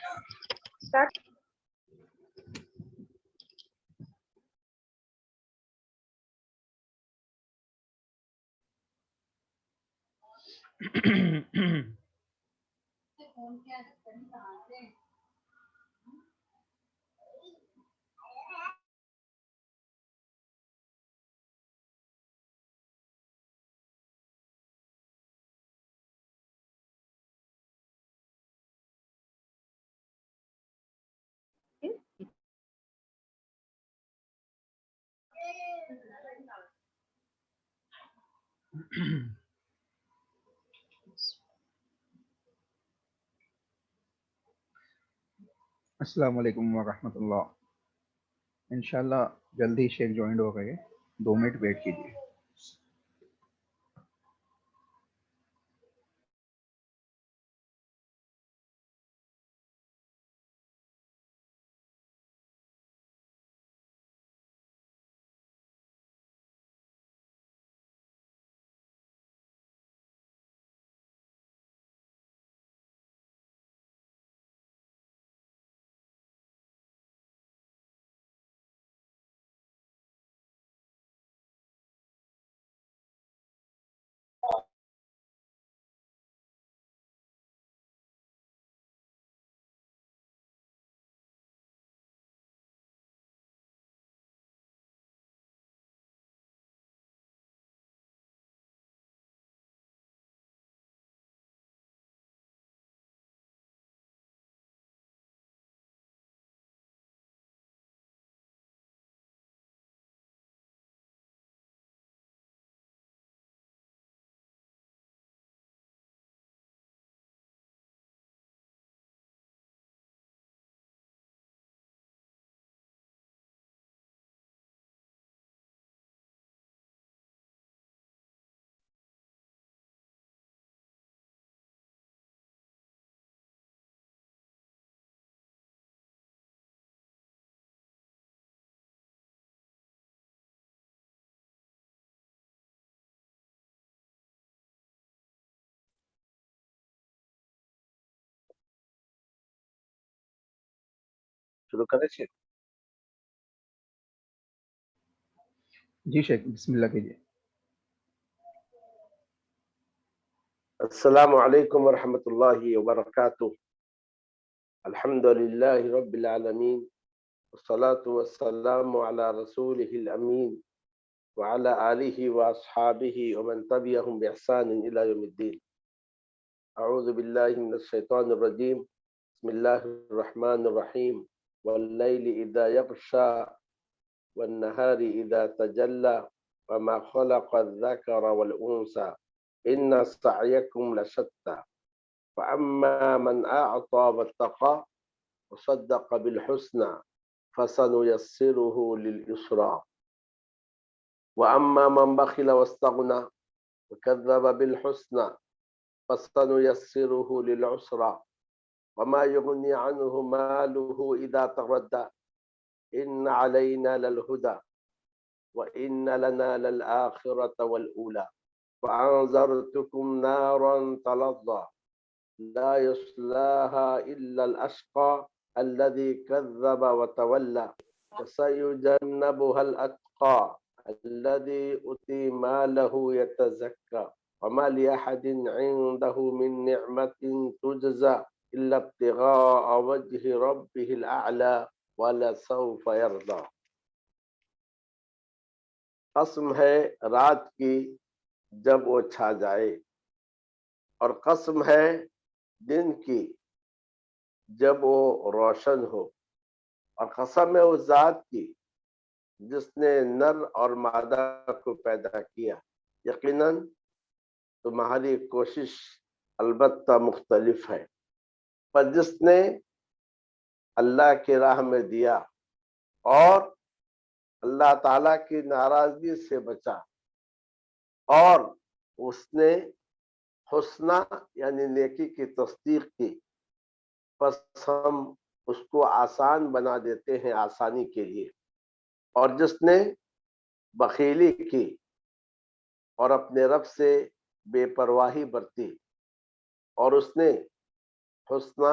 Start. السلام علیکم ورحمۃ اللہ. انشاءاللہ جلدی شیخ جوائنڈ ہو گئے, 2 منٹ ویٹ کیجیے. شروع کریں شیخ؟ جی شیخ بسم اللہ کیجیے. السلام علیکم ورحمۃ اللہ وبرکاتہ. الحمد للہ رب العالمین والصلاة والسلام علی رسولہ الامین وعلی آلہ واصحابہ ومن تبعہم بإحسان الی یوم الدین. اعوذ باللہ من الشیطان الرجیم. بسم اللہ الرحمن الرحیم. واللیل اذا یغشی والنہار اذا تجلی وما خلق الذکر والانثى ان سعیکم لشتى فاما من اعطى واتقى وصدق بالحسنى فسنيسره لليسرى واما من بخل واستغنى وكذب بالحسنى فسنيسره للعسرى وما يغني عنه ماله اذا تردى ان علينا للهدى وان لنا للآخرة والأولى فأنذرتكم نارا تلظى لا يصلاها إلا الأشقى الذي كذب وتولى وسيجنبها الأتقى الذي يؤتي ماله يتزكى وما لأحد عنده من نعمة تجزى إلا ابتغاء وجه ربه الأعلى ولسوف يرضى. قسم ہے رات کی جب وہ چھا جائے اور قسم ہے دن کی جب وہ روشن ہو اور قسم ہے اس ذات کی جس نے نر اور مادہ کو پیدا کیا. یقیناً تمہاری کوشش البتہ مختلف ہے پر جس نے اللہ کی راہ میں دیا اور اللہ تعالیٰ کی ناراضگی سے بچا اور اس نے حسنہ یعنی نیکی کی تصدیق کی پس ہم اس کو آسان بنا دیتے ہیں آسانی کے لیے. اور جس نے بخیلی کی اور اپنے رب سے بے پرواہی برتی اور اس نے حسنہ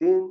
3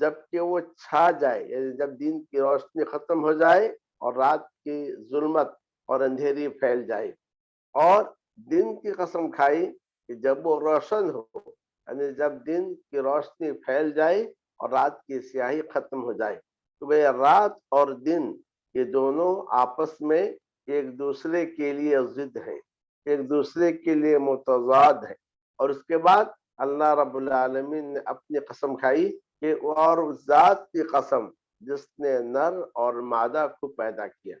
جبکہ وہ چھا جائے، یعنی جب دن کی روشنی ختم ہو جائے اور رات کی ظلمت اور اندھیری پھیل جائے، اور دن کی قسم کھائی کہ جب وہ روشن ہو، یعنی جب دن کی روشنی پھیل جائے اور رات کی سیاہی ختم ہو جائے، تو وہ رات اور دن یہ دونوں آپس میں ایک دوسرے کے لیے ضد ہیں، ایک دوسرے کے لیے متضاد ہیں۔ اور اس کے بعد اللہ رب العالمین نے اپنی قسم کھائی کہ اور اس ذات کی قسم جس نے نر اور مادہ کو پیدا کیا،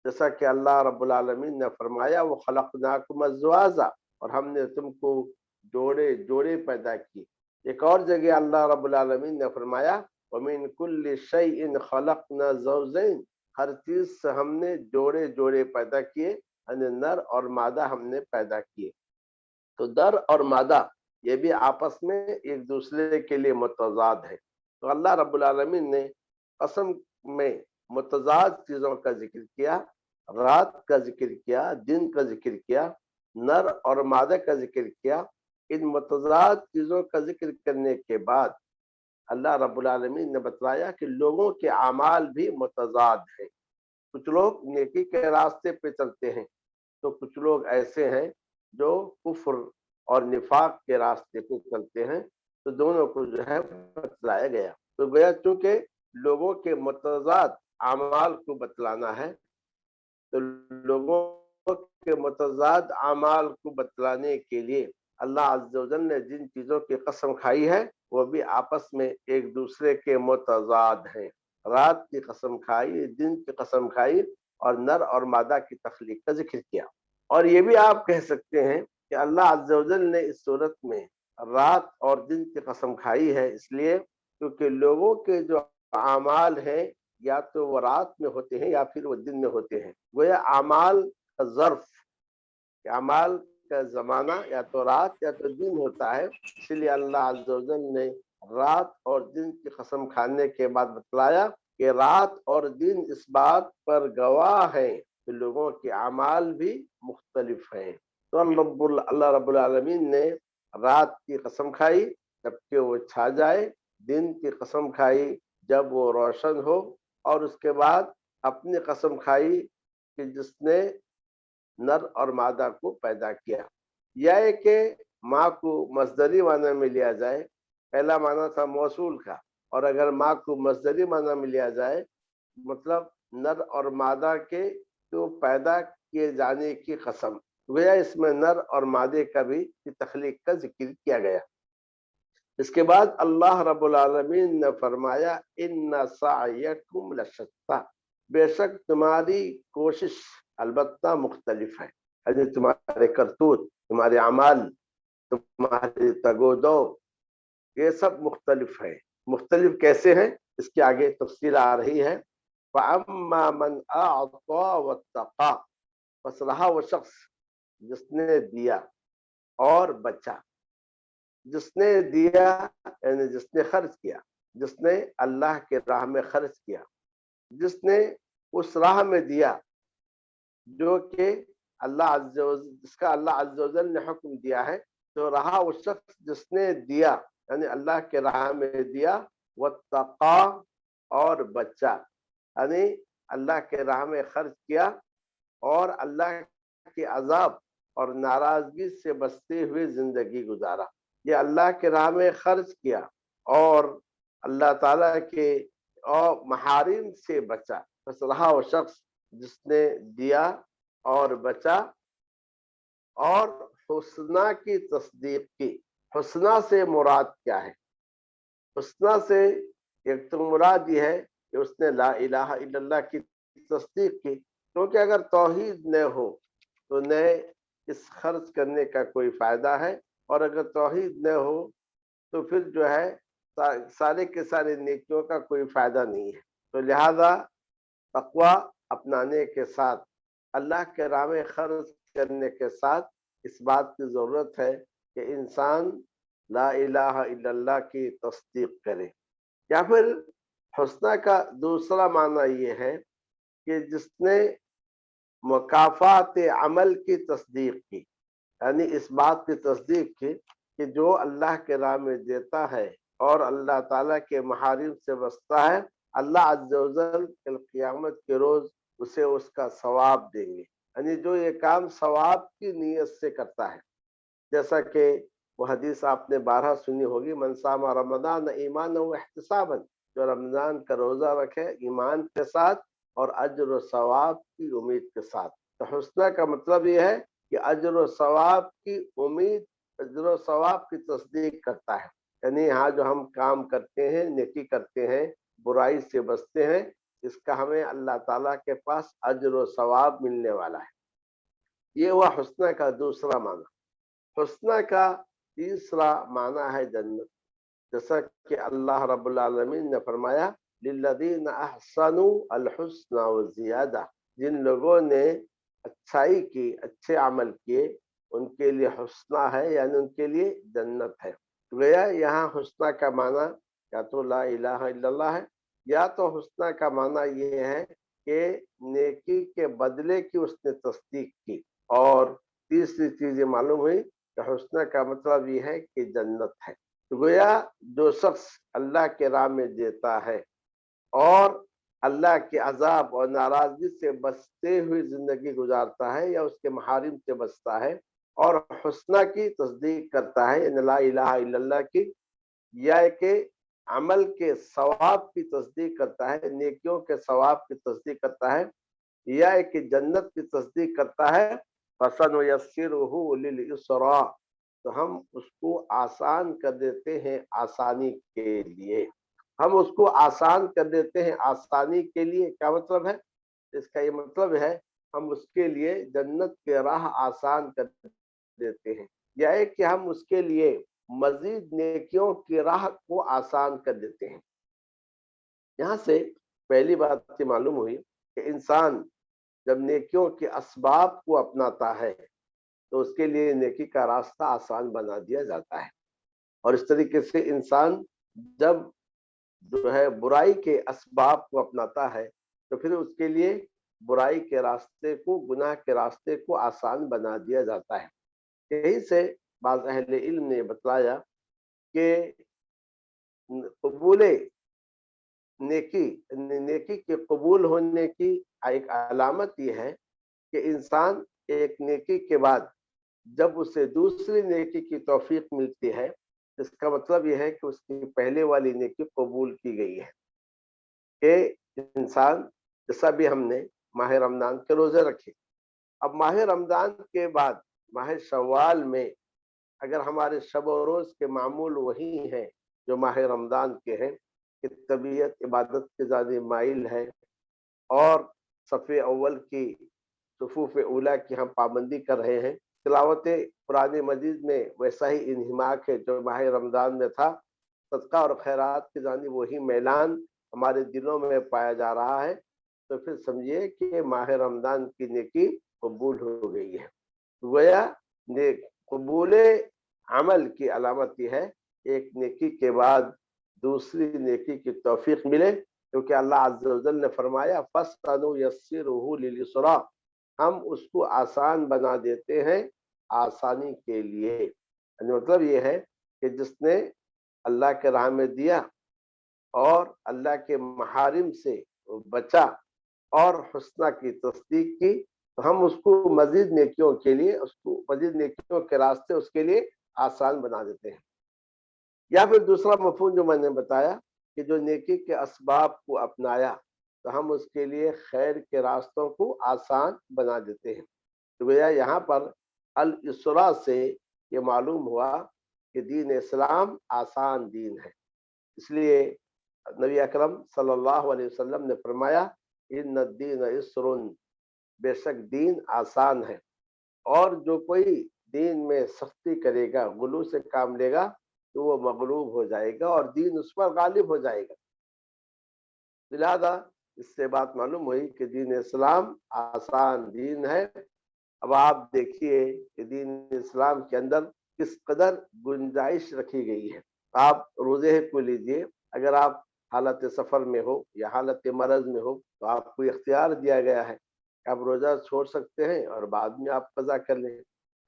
جیسا کہ اللہ رب العالمین نے فرمایا وَخَلَقْنَاكُمْ أَزْوَاجًا، اور ہم نے تم کو جوڑے جوڑے پیدا کی۔ ایک اور جگہ اللہ رب العالمین نے فرمایا وَمِن كُلِّ شَيْءٍ خَلَقْنَا زَوْجَيْنِ، ہر چیز سے ہم نے جوڑے جوڑے پیدا کیے، یعنی نر اور مادہ ہم نے پیدا کیے۔ تو نر اور مادہ یہ بھی آپس میں ایک دوسرے کے لیے متضاد ہے۔ تو اللہ رب العالمین نے قسم میں متضاد چیزوں کا ذکر کیا، رات کا ذکر کیا، دن کا ذکر کیا، نر اور مادہ کا ذکر کیا۔ ان متضاد چیزوں کا ذکر کرنے کے بعد اللہ رب العالمین نے بتلایا کہ لوگوں کے اعمال بھی متضاد ہیں۔ کچھ لوگ نیکی کے راستے پہ چلتے ہیں، تو کچھ لوگ ایسے ہیں جو کفر اور نفاق کے راستے پہ چلتے ہیں، تو دونوں کو جو ہے بتلایا گیا۔ تو گویا چونکہ لوگوں کے متضاد اعمال کو بتلانا ہے، تو لوگوں کے متضاد اعمال کو بتلانے کے لیے اللہ عز و جل نے جن چیزوں کی قسم کھائی ہے وہ بھی آپس میں ایک دوسرے کے متضاد ہیں۔ رات کی قسم کھائی، دن کی قسم کھائی، اور نر اور مادہ کی تخلیق کا ذکر کیا۔ اور یہ بھی آپ کہہ سکتے ہیں کہ اللہ عز و جل نے اس صورت میں رات اور دن کی قسم کھائی ہے اس لیے کیونکہ لوگوں کے جو اعمال ہیں یا تو وہ رات میں ہوتے ہیں یا پھر وہ دن میں ہوتے ہیں۔ گویا اعمال کا ظرف، اعمال کا زمانہ یا تو رات یا تو دن ہوتا ہے، اس لیے اللہ عز و جل نے رات اور دن کی قسم کھانے کے بعد بتلایا کہ رات اور دن اس بات پر گواہ ہیں کہ لوگوں کے اعمال بھی مختلف ہیں۔ تو اللہ رب العالمین نے رات کی قسم کھائی جبکہ وہ چھا جائے، دن کی قسم کھائی جب وہ روشن ہو، اور اس کے بعد اپنی قسم کھائی کہ جس نے نر اور مادہ کو پیدا کیا۔ یا کہ ماں کو مصدری معنی میں لیا جائے، پہلا معنی تھا موصول کا، اور اگر ماں کو مصدری معنی میں لیا جائے مطلب نر اور مادہ کے تو پیدا کیے جانے کی قسم، گویا اس میں نر اور مادے کا بھی تخلیق کا ذکر کیا گیا۔ اس کے بعد اللہ رب العالمین نے فرمایا ان سعیکم لشتی، بے شک تمہاری کوشش البتہ مختلف ہے، یعنی تمہارے کرتوت، تمہارے اعمال، تمہاری تگودو یہ سب مختلف ہے۔ مختلف کیسے ہیں اس کے آگے تفصیل آ رہی ہے۔ فَأَمَّا مَنْ أَعْطَى وَاتَّقَى، پس رہا وہ شخص جس نے دیا اور بچا۔ جس نے دیا یعنی جس نے خرچ کیا، جس نے اللہ کے راہ میں خرچ کیا، جس نے اس راہ میں دیا جو کہ جس کا اللہ عز و جل نے حکم دیا ہے، تو رہا وہ شخص جس نے دیا یعنی اللہ کے راہ میں دیا، واتقا اور بچا، یعنی اللہ کے راہ میں خرچ کیا اور اللہ کے عذاب اور ناراضگی سے بچتے ہوئے زندگی گزارا۔ یہ اللہ کے راہ میں خرچ کیا اور اللہ تعالیٰ کے اور محارم سے بچا، بس رہا وہ شخص جس نے دیا اور بچا اور حسنہ کی تصدیق کی۔ حسنہ سے مراد کیا ہے؟ حسنہ سے ایک تو مراد یہ ہے کہ اس نے لا الہ الا اللہ کی تصدیق کی، کیونکہ اگر توحید نہ ہو تو نہ اس خرچ کرنے کا کوئی فائدہ ہے، اور اگر توحید نہ ہو تو پھر جو ہے سارے کے سارے نیکیوں کا کوئی فائدہ نہیں ہے۔ تو لہذا تقوی اپنانے کے ساتھ اللہ کے راہ میں خرچ کرنے کے ساتھ اس بات کی ضرورت ہے کہ انسان لا الہ الا اللہ کی تصدیق کرے۔ یا پھر حسنہ کا دوسرا معنی یہ ہے کہ جس نے مکافات عمل کی تصدیق کی، یعنی اس بات کی تصدیق کی کہ جو اللہ کے راہ میں دیتا ہے اور اللہ تعالیٰ کے محارم سے بچتا ہے، اللہ عز و جل کل قیامت کے روز اسے اس کا ثواب دیں گے۔ یعنی جو یہ کام ثواب کی نیت سے کرتا ہے، جیسا کہ وہ حدیث آپ نے بارہا سنی ہوگی، من صام رمضان ایمانا و احتسابا، جو رمضان کا روزہ رکھے ایمان کے ساتھ اور اجر و ثواب کی امید کے ساتھ۔ تو حسنہ کا مطلب یہ ہے کہ اجر و ثواب کی امید، اجر و ثواب کی تصدیق کرتا ہے۔ یعنی یہاں جو ہم کام کرتے ہیں، نیکی کرتے ہیں، برائی سے بچتے ہیں، اس کا ہمیں اللہ تعالیٰ کے پاس اجر و ثواب ملنے والا ہے۔ یہ ہوا حسنہ کا دوسرا معنی۔ حسنہ کا تیسرا معنی ہے جنت، جیسا کہ اللہ رب العالمین نے فرمایا للذین احسنوا الحسنى وزیادہ، جن لوگوں نے اچھائی کی، اچھے عمل کیے، ان کے لیے حسنہ ہے، یعنی ان کے لیے جنت ہے۔ گویا یہاں حسنہ کا معنی یا تو لا الہ الا اللہ ہے، یا تو حسنہ کا معنی یہ ہے کہ نیکی کے بدلے کی اس نے تصدیق کی، اور تیسری چیز یہ معلوم ہوئی کہ حسنہ کا مطلب یہ ہے کہ جنت ہے۔ تو گویا جو شخص اللہ کے راہ میں دیتا ہے اور اللہ کے عذاب اور ناراضگی سے بچتے ہوئے زندگی گزارتا ہے، یا اس کے محارم سے بچتا ہے اور حسنہ کی تصدیق کرتا ہے، یعنی لا الہ الا اللہ کی، یا کہ عمل کے ثواب کی تصدیق کرتا ہے، نیکیوں کے ثواب کی تصدیق کرتا ہے، یا کہ جنت کی تصدیق کرتا ہے، فَسَنُيَسِّرُهُ لِلْيُسْرَىٰ، تو ہم اس کو آسان کر دیتے ہیں آسانی کے لیے۔ ہم اس کو آسان کر دیتے ہیں آسانی کے لیے، کیا مطلب ہے اس کا؟ یہ مطلب ہے ہم اس کے لیے جنت کے راہ آسان کر دیتے ہیں، یا کہ ہم اس کے لیے مزید نیکیوں کی راہ کو آسان کر دیتے ہیں۔ یہاں سے پہلی بات یہ معلوم ہوئی کہ انسان جب نیکیوں کے اسباب کو اپناتا ہے تو اس کے لیے نیکی کا راستہ آسان بنا دیا جاتا ہے، اور اس طریقے سے انسان جب جو ہے برائی کے اسباب کو اپناتا ہے تو پھر اس کے لیے برائی کے راستے کو، گناہ کے راستے کو آسان بنا دیا جاتا ہے۔ یہی سے بعض اہل علم نے بتلایا کہ قبول نیکی کے قبول ہونے کی ایک علامت یہ ہے کہ انسان ایک نیکی کے بعد جب اسے دوسری نیکی کی توفیق ملتی ہے، اس کا مطلب یہ ہے کہ اس کی پہلے والی نیکی قبول کی گئی ہے۔ کہ انسان جیسا بھی ہم نے ماہ رمضان کے روزے رکھے، اب ماہ رمضان کے بعد ماہ شوال میں اگر ہمارے شب و روز کے معمول وہی ہیں جو ماہ رمضان کے ہیں، کہ طبیعت عبادت کے زیادہ مائل ہے اور صف اول کی، صفوف اولا کی ہم پابندی کر رہے ہیں، تلاوت قرآن مجید میں ویسا ہی انہماک ہے جو ماہ رمضان میں تھا، صدقہ اور خیرات کی جانب وہی میلان ہمارے دلوں میں پایا جا رہا ہے، تو پھر سمجھیے کہ ماہ رمضان کی نیکی قبول ہو گئی ہے۔ گویا قبول عمل کی علامت یہ ہے ایک نیکی کے بعد دوسری نیکی کی توفیق ملے، کیونکہ اللہ عز و جل نے فرمایا فَسَنُيَسِّرُهُ لِلْيُسْرَىٰ، ہم اس کو آسان بنا دیتے ہیں آسانی کے لیے۔ یعنی مطلب یہ ہے کہ جس نے اللہ کے راہ میں دیا اور اللہ کے محارم سے بچا اور حسنہ کی تصدیق کی، تو ہم اس کو مزید نیکیوں کے لیے، اس کو مزید نیکیوں کے راستے اس کے لیے آسان بنا دیتے ہیں۔ یا پھر دوسرا مفہوم جو میں نے بتایا کہ جو نیکی کے اسباب کو اپنایا تو ہم اس کے لیے خیر کے راستوں کو آسان بنا دیتے ہیں۔ تو گویا یہاں پر الاسرا سے یہ معلوم ہوا کہ دین اسلام آسان دین ہے، اس لیے نبی اکرم صلی اللہ علیہ وسلم نے فرمایا ان الدین یسر، بے شک دین آسان ہے، اور جو کوئی دین میں سختی کرے گا، غلو سے کام لے گا، تو وہ مغلوب ہو جائے گا اور دین اس پر غالب ہو جائے گا۔ لہذا اس سے بات معلوم ہوئی کہ دین اسلام آسان دین ہے۔ اب آپ دیکھیے کہ دین اسلام کے اندر کس قدر گنجائش رکھی گئی ہے۔ آپ روزے کو لیجئے، اگر آپ حالت سفر میں ہو یا حالت مرض میں ہو تو آپ کو اختیار دیا گیا ہے کہ آپ روزہ چھوڑ سکتے ہیں اور بعد میں آپ قضا کر لیں،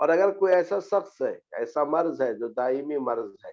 اور اگر کوئی ایسا شخص ہے، ایسا مرض ہے جو دائمی مرض ہے،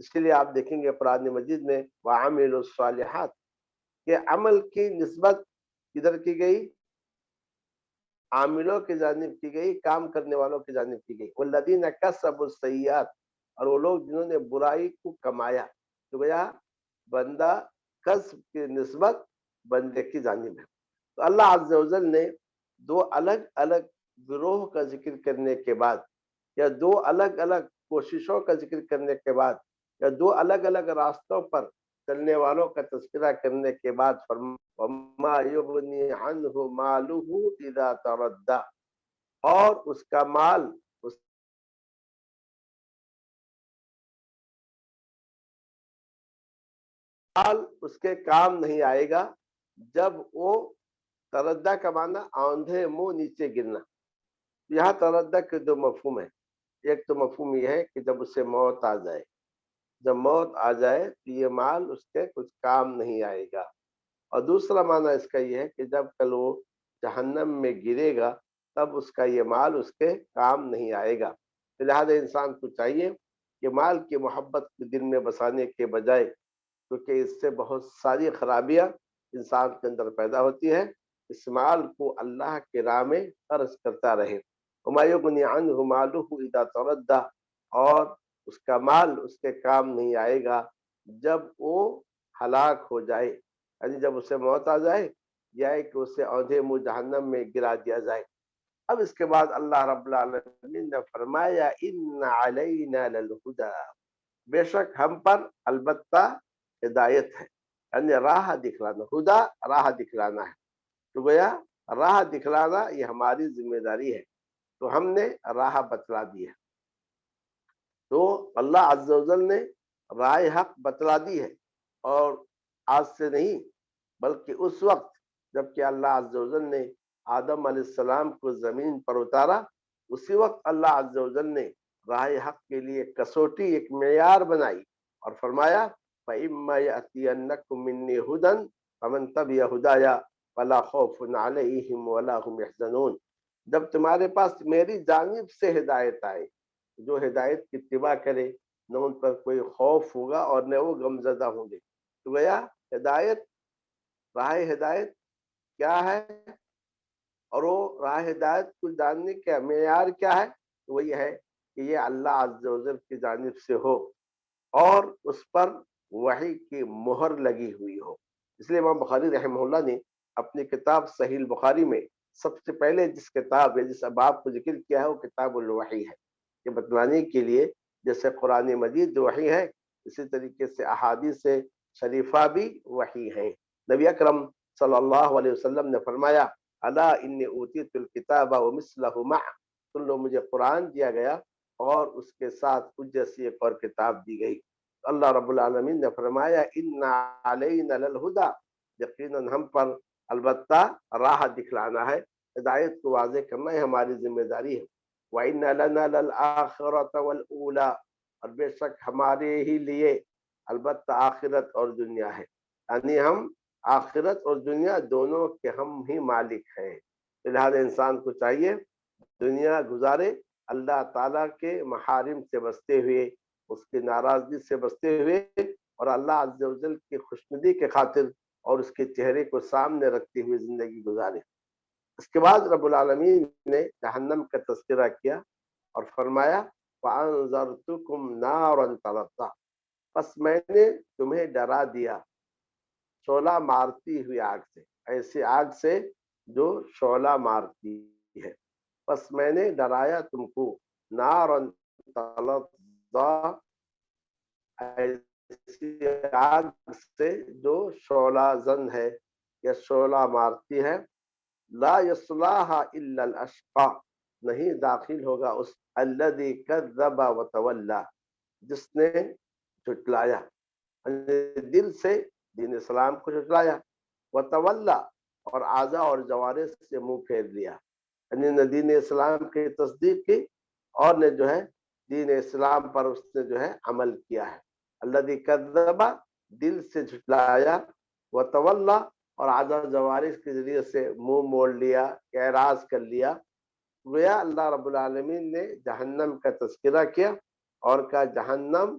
اس کے لیے آپ دیکھیں گے قرآن مجید میں وَعَمِلُوا الصَّالِحَاتِ کہ عمل کی نسبت کدھر کی گئی؟ عاملوں کی جانب کی گئی، کام کرنے والوں کی جانب کی گئی. والذین کسبوا السیئات، اور وہ لوگ جنہوں نے برائی کو کمایا. تو گویا بندہ کسب کی نسبت بندے کی جانب ہے. تو اللہ عز و جل نے دو الگ الگ گروہ کا ذکر کرنے کے بعد، یا دو الگ الگ کوششوں کا ذکر کرنے کے بعد، یا دو الگ الگ راستوں پر چلنے والوں کا تذکرہ کرنے کے بعد وَمَا يُغْنِي عَنْهُ مَالُهُ إِذَا تَرَدَّى، اور اس کا مال اس کے کام نہیں آئے گا جب وہ تردہ کا معنی آندھے منہ نیچے گرنا. یہاں تردہ کے دو مفہوم ہیں. ایک تو مفہوم یہ ہے کہ جب اسے موت آ جائے، جب موت آ جائے تو یہ مال اس کے کچھ کام نہیں آئے گا. اور دوسرا معنی اس کا یہ ہے کہ جب کل وہ جہنم میں گرے گا تب اس کا یہ مال اس کے کام نہیں آئے گا. لہذا انسان کو چاہیے کہ مال کی محبت کو دل میں بسانے کے بجائے، کیونکہ اس سے بہت ساری خرابیاں انسان کے اندر پیدا ہوتی ہے، اس مال کو اللہ کے راہ میں خرچ کرتا رہے. وَمَا يُغْنِي عَنْهُ مَالُهُ إِذَا تَرَدَّى، اور اس کا مال اس کے کام نہیں آئے گا جب وہ ہلاک ہو جائے، یعنی جب اسے موت آ جائے یا کہ اسے اوندھے منہ جہنم میں گرا دیا جائے. اب اس کے بعد اللہ رب العالمین نے فرمایا إِنَّ عَلَيْنَا لَلْهُدَى، بے شک ہم پر البتہ ہدایت ہے، یعنی راہ دکھلانا. خدا راہ دکھلانا ہے، تو گویا راہ دکھلانا یہ ہماری ذمہ داری ہے. تو ہم نے راہ بتلا دی ہے. تو اللہ عز و جل نے رائے حق بتلا دی ہے، اور آج سے نہیں بلکہ اس وقت جب کہ اللہ عز و جل نے آدم علیہ السلام کو زمین پر اتارا، اسی وقت اللہ عز و جل نے راہ حق کے لیے کسوٹی، ایک معیار بنائی اور فرمایا فَإِمَّا يَأْتِيَنَّكُم مِّنِّي هُدًى فَمَن تَبِعَ هُدَايَ فَلَا خَوْفٌ عَلَيْهِمْ وَلَا هُمْ يَحْزَنُونَ. جب تمہارے پاس میری جانب سے ہدایت آئے، جو ہدایت کی اتباع کرے نہ ان پر کوئی خوف ہوگا اور نہ وہ غمزدہ ہوں گے. تو گویا ہدایت، راہ ہدایت کیا ہے، اور وہ راہ ہدایت کو جاننے کا معیار کیا ہے؟ تو وہ یہ ہے کہ یہ اللہ عز و جل کی جانب سے ہو اور اس پر وحی کی مہر لگی ہوئی ہو. اس لیے امام بخاری رحمہ اللہ نے اپنی کتاب صحیح البخاری میں سب سے پہلے جس کتاب یا جس باب کو ذکر کیا ہے وہ کتاب الوحی ہے. یہ بتلانے کے لیے جیسے قرآن مجید جو وحی ہے، اسی طریقے سے احادیث شریفہ بھی وحی ہیں. نبی اکرم صلی اللہ علیہ وسلم نے فرمایا الا انی اوتیت الکتاب ومثلہ معہ، سن لو مجھے قرآن دیا گیا اور اس کے ساتھ کچھ جیسی ایک اور کتاب دی گئی. اللہ رب العالمین نے فرمایا ان علینا للہدی، یقیناً ہم پر البتہ راہ دکھلانا ہے، ہدایت کو واضح کرنا ہے ہماری ذمہ داری ہے. وَإِنَّ لَنَا لَلْآخِرَةَ وَالْأُولَى، اور بے شک ہمارے ہی لیے البتہ آخرت اور دنیا ہے، یعنی ہم آخرت اور دنیا دونوں کے ہم ہی مالک ہیں. لہذا انسان کو چاہیے دنیا گزارے اللہ تعالیٰ کے محارم سے بچتے ہوئے، اس کی ناراضگی سے بچتے ہوئے، اور اللہ عز و جل کی خوشنودی کے خاطر اور اس کے چہرے کو سامنے رکھتے ہوئے زندگی گزارے. اس کے بعد رب العالمین نے جہنم کا تذکرہ کیا اور فرمایا فَأَنذَرْتُكُمْ نَارًا تَلَظَّىٰ، پس میں نے تمہیں ڈرا دیا شعلہ مارتی ہوئی آگ سے، ایسی آگ سے جو شعلہ مارتی ہے. پس میں نے ڈرایا تم کو نارًا تَلَظَّىٰ، ایسی آگ سے جو شعلہ زن ہے یا شعلہ مارتی ہے. لا يصلاها الا الاشقى، نہیں داخل ہوگا اس الذي كذب وتولى، جس نے جھٹلایا، دل سے دین اسلام کو جھٹلایا، وتولى، اور اعضاء اور جوارح سے منہ پھیر لیا، یعنی نہ دین اسلام کی تصدیق کی اور نے جو ہے دین اسلام پر اس نے جو ہے عمل کیا ہے. الذي كذب، دل سے جھٹلایا، وتولى، اور اعضاء جوارح کے ذریعے سے منہ موڑ لیا، اعراض کر لیا. گویا اللہ رب العالمین نے جہنم کا تذکرہ کیا اور کہا جہنم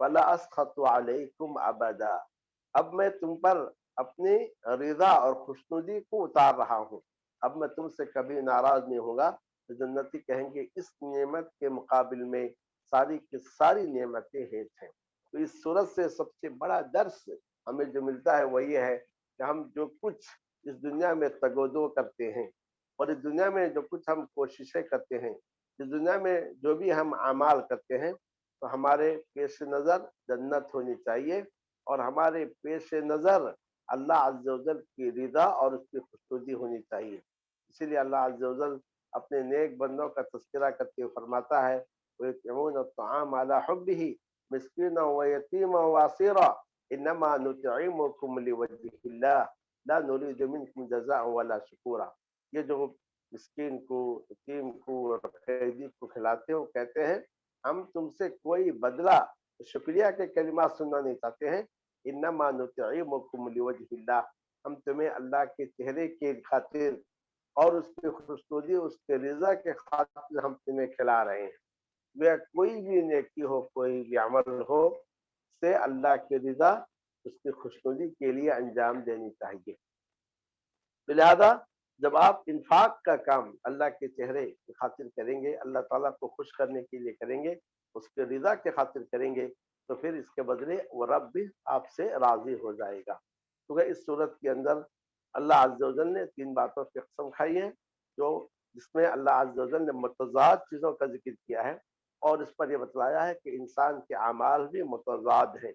فلا اسخط علیکم ابدا، اب میں تم پر اپنی رضا اور خوشنودی کو اتار رہا ہوں، اب میں تم سے کبھی ناراض نہیں ہوگا۔ تو جنتی کہیں گے اس نعمت کے مقابل میں ساری کی ساری نعمتیں ہیچ ہیں۔ تو اس صورت سے سب سے بڑا درس ہمیں جو ملتا ہے وہ یہ ہے کہ ہم جو کچھ اس دنیا میں تگ و دو کرتے ہیں، اور اس دنیا میں جو کچھ ہم کوششیں کرتے ہیں، اس دنیا میں جو بھی ہم اعمال کرتے ہیں، تو ہمارے پیش نظر جنت ہونی چاہیے، اور ہمارے پیش نظر اللہ عز و جل کی رضا اور اس کی خوشنودی ہونی چاہیے۔ اسی لیے اللہ عز و جل اپنے نیک بندوں کا تذکرہ کرتے ہوئے فرماتا ہے وَيُطْعِمُونَ الطَّعَامَ عَلَىٰ حُبِّهِ مِسْكِينًا وَيَتِيمًا وَأَسِيرًا إِنَّمَا نُطْعِمُكُمْ لِوَجْهِ اللَّهِ لَا نُرِيدُ مِنكُمْ جَزَاءً وَلَا شُكُورًا۔ یہ جو مسکین کو، یتیم کو اور قیدی کو کھلاتے ہو، کہتے ہیں ہم تم سے کوئی بدلہ شکریہ کے کلمات سننا نہیں چاہتے ہیں، انما نطعمکم لوجہ اللہ، ہم تمہیں اللہ کے چہرے کے خاطر اور اس کی خوشنودی، اس کے رضا کے خاطر ہم تمہیں کھلا رہے ہیں۔ وہ کوئی بھی نیکی ہو، کوئی بھی عمل ہو، سے اللہ کی رضا، اس کی خوشنودی کے لیے انجام دینی چاہیے۔ لہذا جب آپ انفاق کا کام اللہ کے چہرے کی خاطر کریں گے، اللہ تعالیٰ کو خوش کرنے کے لیے کریں گے، اس کے رضا کے خاطر کریں گے، تو پھر اس کے بدلے وہ رب بھی آپ سے راضی ہو جائے گا۔ تو اس صورت کے اندر اللہ عز و جل نے تین باتوں کی قسم کھائی ہے، جس میں اللہ عز و جل نے متضاد چیزوں کا ذکر کیا ہے، اور اس پر یہ بتلایا ہے کہ انسان کے اعمال بھی متضاد ہیں،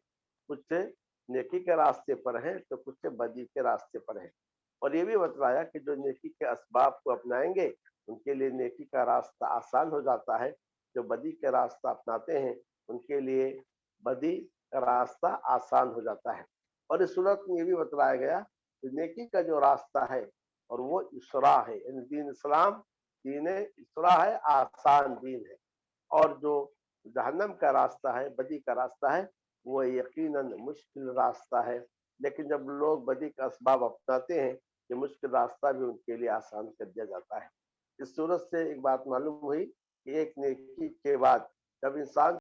کچھ نیکی کے راستے پر ہیں تو کچھ بدی کے راستے پر ہیں، اور یہ بھی بتلایا کہ جو نیکی کے اسباب کو اپنائیں گے ان کے لیے نیکی کا راستہ آسان ہو جاتا ہے، جو بدی کے راستہ اپناتے ہیں ان کے لیے بدی کا راستہ آسان ہو جاتا ہے۔ اور اس صورت میں یہ بھی بتلایا گیا کہ نیکی کا جو راستہ ہے اور وہ اسرا ہے، یعنی دین اسلام دین اسرا ہے، آسان دین ہے، اور جو جہنم کا راستہ ہے، بدی کا راستہ ہے، وہ یقیناً مشکل راستہ ہے، لیکن جب لوگ بدی کا اسباب اپناتے ہیں یہ مشکل راستہ بھی ان کے لیے آسان کر دیا جاتا ہے۔ اس صورت سے ایک بات معلوم ہوئی کہ ایک نیکی کے بعد جب انسان